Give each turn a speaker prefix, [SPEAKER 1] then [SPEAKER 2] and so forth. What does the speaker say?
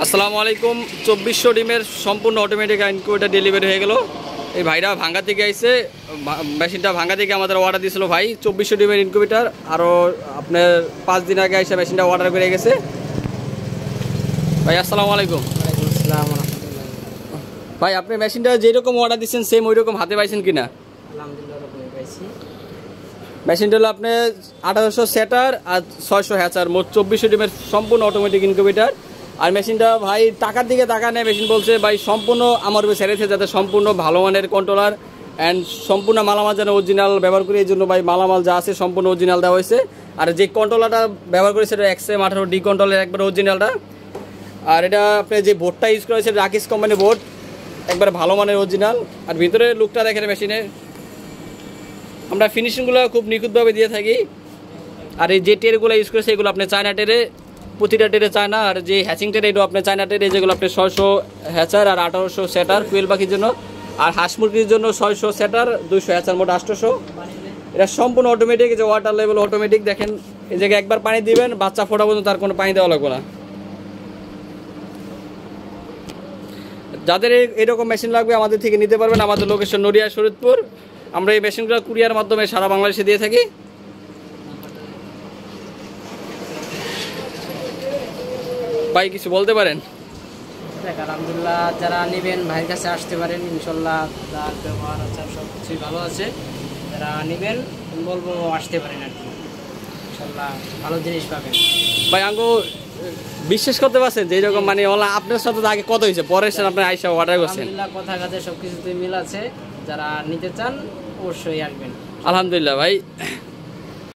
[SPEAKER 1] আসসালামু আলাইকুম। 2400 ডিমের সম্পূর্ণ অটোমেটিক ইনকিউবেটর ডেলিভারি হয়ে গেল। এই ভাইরা ভাঙ্গা থেকে আইসে, মেশিনটা ভাঙ্গা থেকে আমাদের অর্ডার দিয়েছিল ভাই 2400 ডিমের ইনকিউবেটর। আরও আপনার 5 দিন আগে এসে মেশিনটা অর্ডার করে গেছে। ভাই আসসালামু আলাইকুম। ভাই আপনি মেশিনটা যেরকম অর্ডার দিচ্ছেন সেম ওই রকম হাতে পাইছেন কিনা? মেশিনটা হলো আপনি 1800 সেটার আর 600 হ্যাচার, মোট 2400 ডিমের সম্পূর্ণ অটোমেটিক ইনকিউবেটর। আর মেশিনটা ভাই টাকার দিকে টাকা নেয়। মেশিন বলছে ভাই সম্পূর্ণ আমার উপরে ছেড়েছে, যাতে সম্পূর্ণ ভালো মানের কন্ট্রোলার অ্যান্ড সম্পূর্ণ মালামাল যেন অরিজিনাল ব্যবহার করি। এই জন্য ভাই মালামাল যা আছে সম্পূর্ণ অরিজিনাল দেওয়া হয়েছে। আর যে কন্ট্রোলারটা ব্যবহার করেছে সেটা XM18D কন্ট্রোলার, একবার অরিজিনালটা। আর এটা আপনি যে বোর্ডটা ইউজ করেছে রাকিস কোম্পানির বোর্ড, একবার ভালো মানের অরিজিনাল। আর ভিতরে লুকটা দেখেন মেশিনের, আমরা ফিনিশিংগুলো খুব নিখুঁতভাবে দিয়ে থাকি। আর এই যে টেরগুলো ইউজ করেছে এগুলো আপনি চায়না টেরে, প্রতিটা টেরে চায়না। আর যে হ্যাচিং টেরে এটাও আপনি চায়না টেরে, যেগুলো আপনি 600 হ্যাচার আর 1800 সেটার কুয়েল পাখির জন্য। আর হাঁস মুরগির জন্য 600 সেটার 200 হ্যাচার, মোট 800। এটা সম্পূর্ণ অটোমেটিক, যে ওয়াটার লেভেল অটোমেটিক। দেখেন এই জায়গায় একবার পানি দিবেন, বাচ্চা ফোটা পর্যন্ত তার কোনো পানি দেওয়া লাগবে না। যাদের এরকম মেশিন লাগবে আমাদের থেকে নিতে পারবেন। আমাদের লোকেশন নড়িয়া শরীদপুর। আমরা এই মেশিনগুলো কুরিয়ার মাধ্যমে সারা বাংলাদেশে দিয়ে থাকি। ভাই কিছু বলতে পারেন?
[SPEAKER 2] আলহামদুলিল্লাহ, যারা নেবেন ভাইয়ের কাছে আসতে পারেন। ইনশাল্লাহ তার ব্যবহার আচার সব কিছুই ভালো আছে। যারা নেবেন বলবো আসতে পারেন আর কি, ইনশাল্লাহ ভালো জিনিস পাবেন।
[SPEAKER 1] ভাই আঙ্গো বিশ্বাস করতে পারছেন যে এরকম মানে আপনার সাথে আগে কত হয়েছে, পরে এসে আপনার আইসা অর্ডার করছেন?
[SPEAKER 2] আলহামদুলিল্লাহ, কথা কাজে সব কিছুতে মিল আছে। যারা নিতে চান অবশ্যই আসবেন।
[SPEAKER 1] আলহামদুলিল্লাহ ভাই।